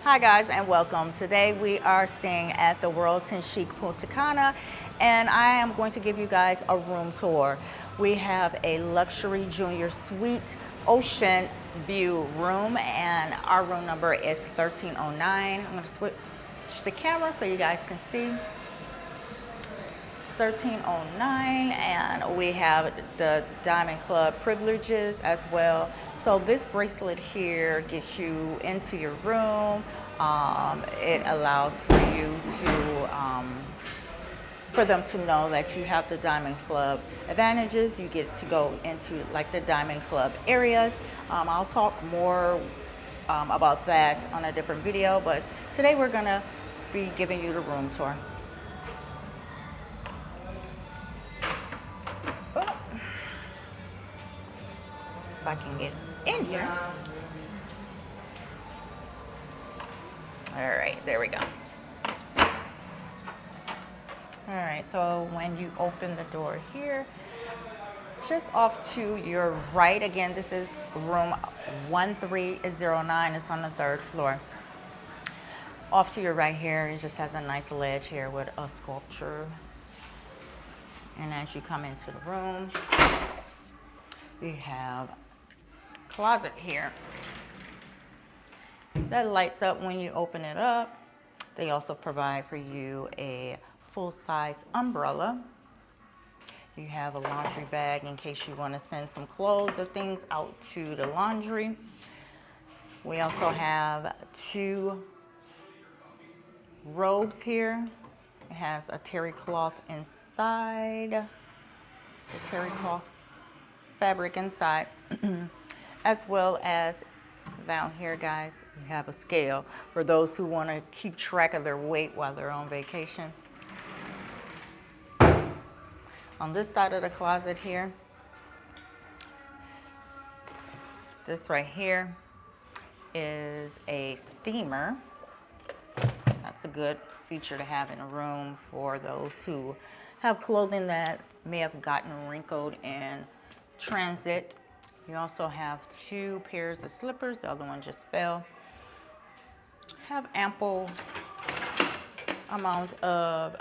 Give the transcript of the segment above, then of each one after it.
Hi guys and welcome. Today we are staying at the Royalton Chic Punta Cana and I am going to give you guys a room tour. We have a luxury junior suite ocean view room and our room number is 1309. I'm going to switch the camera so you guys can see. 1309 and we have the Diamond Club privileges as well. So this bracelet here gets you into your room. It allows for you to for them to know that you have the Diamond Club advantages. You get to go into like the Diamond Club areas. I'll talk more about that on a different video, but today we're gonna be giving you the room tour. If I can get in here. All right, there we go. All right, so when you open the door here, just off to your right, again, this is room 1309. It's on the 3rd floor. Off to your right here, it just has a nice ledge here with a sculpture. And as you come into the room, you have a closet here that lights up when you open it up. They also provide for you a full-size umbrella. You have a laundry bag in case you want to send some clothes or things out to the laundry. We also have 2 robes here. It has a terry cloth inside. It's the terry cloth fabric inside. As well as down here, guys, you have a scale for those who want to keep track of their weight while they're on vacation. On this side of the closet here, this right here is a steamer. That's a good feature to have in a room for those who have clothing that may have gotten wrinkled in transit. You also have 2 pairs of slippers. The other one just fell. Have ample amount of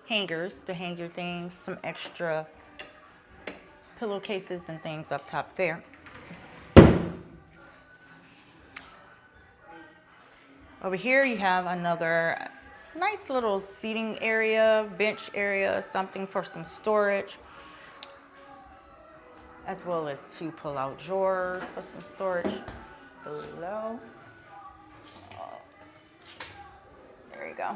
hangers to hang your things, some extra pillowcases and things up top there. Over here you have another nice little seating area, bench area, something for some storage, as well as 2 pull-out drawers for some storage below. There you go.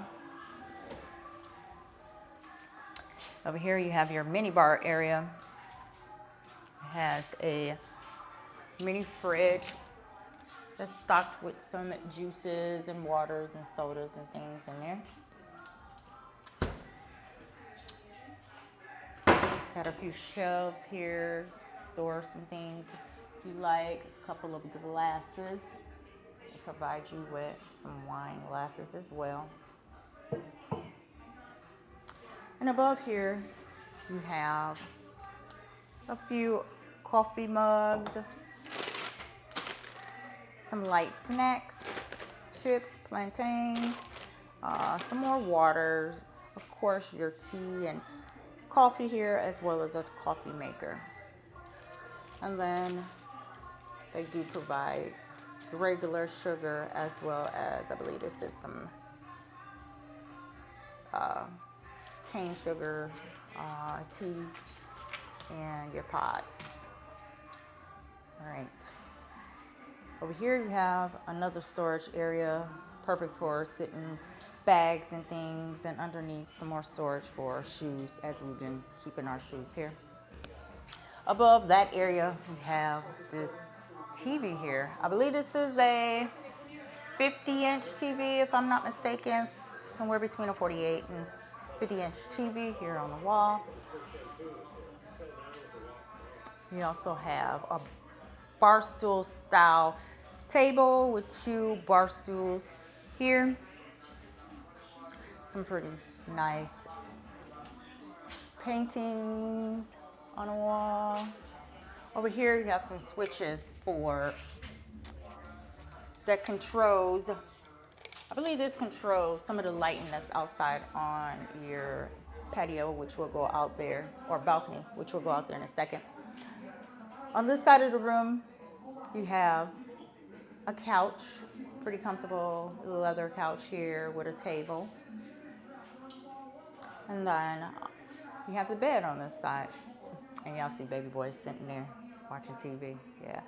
Over here you have your mini bar area. It has a mini fridge that's stocked with some juices and waters and sodas and things in there. Got a few shelves here, store some things if you like. A couple of glasses. They provide you with some wine glasses as well. And above here, you have a few coffee mugs, some light snacks, chips, plantains, some more waters, of course your tea and coffee here, as well as a coffee maker. And then they do provide regular sugar as well as, I believe this is some cane sugar, teas, and your pods. All right. Over here you have another storage area, perfect for sitting bags and things, and underneath some more storage for shoes, as we've been keeping our shoes here. Above that area, we have this TV here. I believe this is a 50-inch TV, if I'm not mistaken, somewhere between a 48 and 50-inch TV here on the wall. You also have a bar stool style table with 2 bar stools here. Some pretty nice paintings on the wall. Over here you have some switches for that controls I believe this controls some of the lighting that's outside on your patio, which will go out there, or balcony, which will go out there in a second. On this side of the room, you have a couch, pretty comfortable leather couch here with a table. And then you have the bed on this side. And y'all see baby boy sitting there watching TV. Yeah.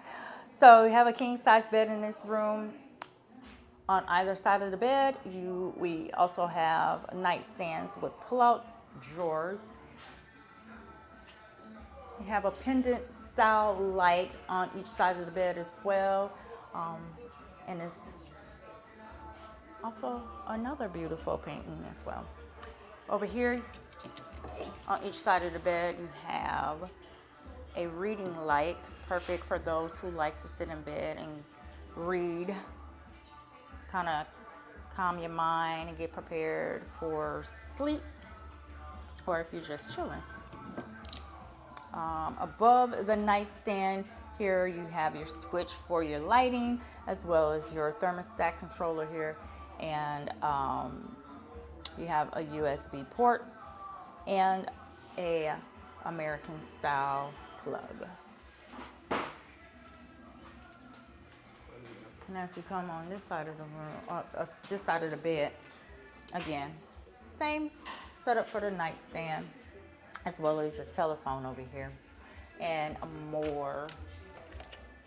So you have a king size bed in this room. On either side of the bed, we also have nightstands with pull-out drawers. You have a pendant style light on each side of the bed as well. And it's also another beautiful painting as well. Over here, on each side of the bed, you have a reading light, perfect for those who like to sit in bed and read, kind of calm your mind and get prepared for sleep, or if you're just chilling. Above the nightstand here, you have your switch for your lighting, as well as your thermostat controller here, and you have a USB port and a American style plug. And as we come on this side of the room, this side of the bed, again, same setup for the nightstand, as well as your telephone over here, and more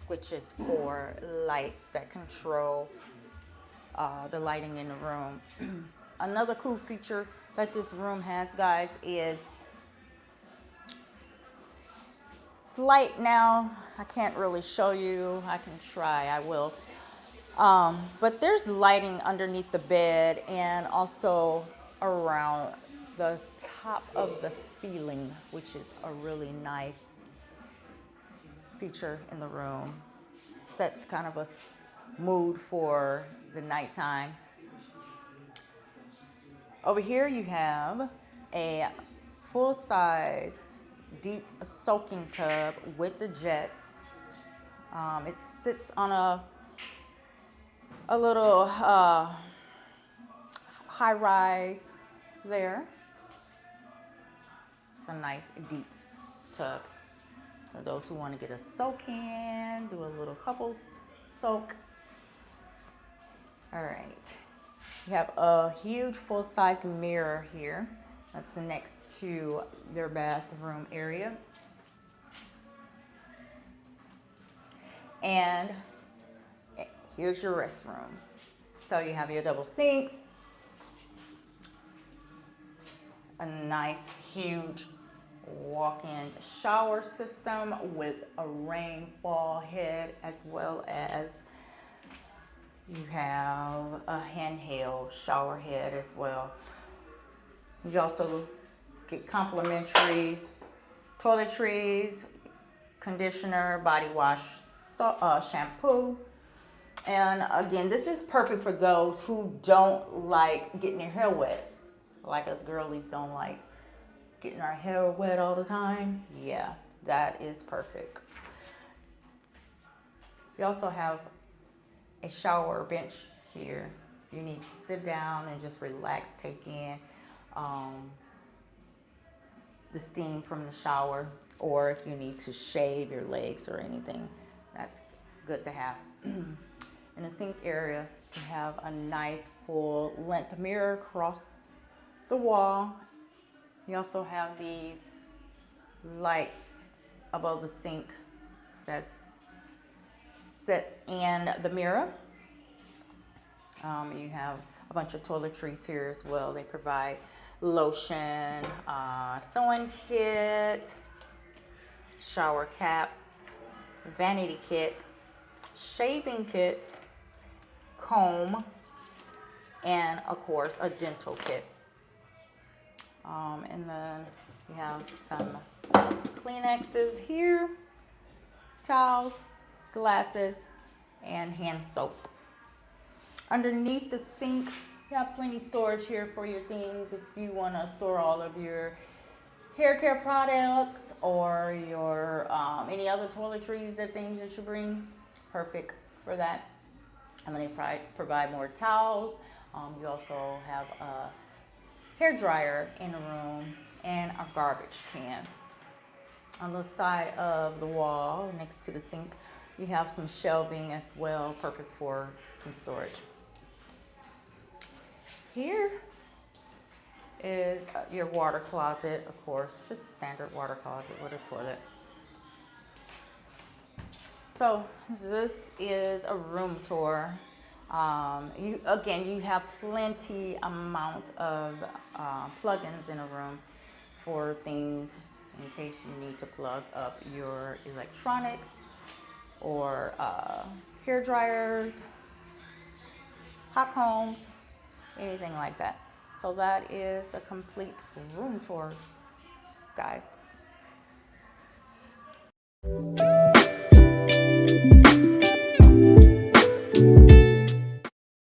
switches for lights that control the lighting in the room. Another cool feature that this room has, guys, is it's light now. I can't really show you. I can try. I will. But there's lighting underneath the bed and also around the top of the ceiling, which is a really nice feature in the room. Sets kind of a mood for the nighttime. Over here you have a full-size deep soaking tub with the jets. It sits on a little high-rise there. It's a nice deep tub for those who want to get a soak in, do a little couples soak. All right. You have a huge full-size mirror here that's next to their bathroom area. And here's your restroom. So you have your double sinks, a nice huge walk-in shower system with a rainfall head, as well as you have a handheld shower head as well. You also get complimentary toiletries, conditioner, body wash, shampoo. And again, this is perfect for those who don't like getting their hair wet. Like us girlies don't like getting our hair wet all the time. Yeah, that is perfect. You also have a shower bench here. You need to sit down and just relax, take in the steam from the shower, or if you need to shave your legs or anything, that's good to have. In the sink area, you have a nice full length mirror across the wall. You also have these lights above the sink that sets in the mirror. You have a bunch of toiletries here as well. They provide lotion, sewing kit, shower cap, vanity kit, shaving kit, comb, and of course a dental kit. And then you have some Kleenexes here, towels, glasses, and hand soap. Underneath the sink, you have plenty of storage here for your things. If you want to store all of your hair care products or your any other toiletries or things that you bring, perfect for that. I'm going to provide more towels, You also have a hair dryer in the room and a garbage can. On the side of the wall next to the sink, you have some shelving as well, perfect for some storage. Here is your water closet, of course, just a standard water closet with a toilet. So this is a room tour. You have plenty amount of plugins in a room for things in case you need to plug up your electronics or hair dryers, hot combs, anything like that. So that is a complete room tour, guys.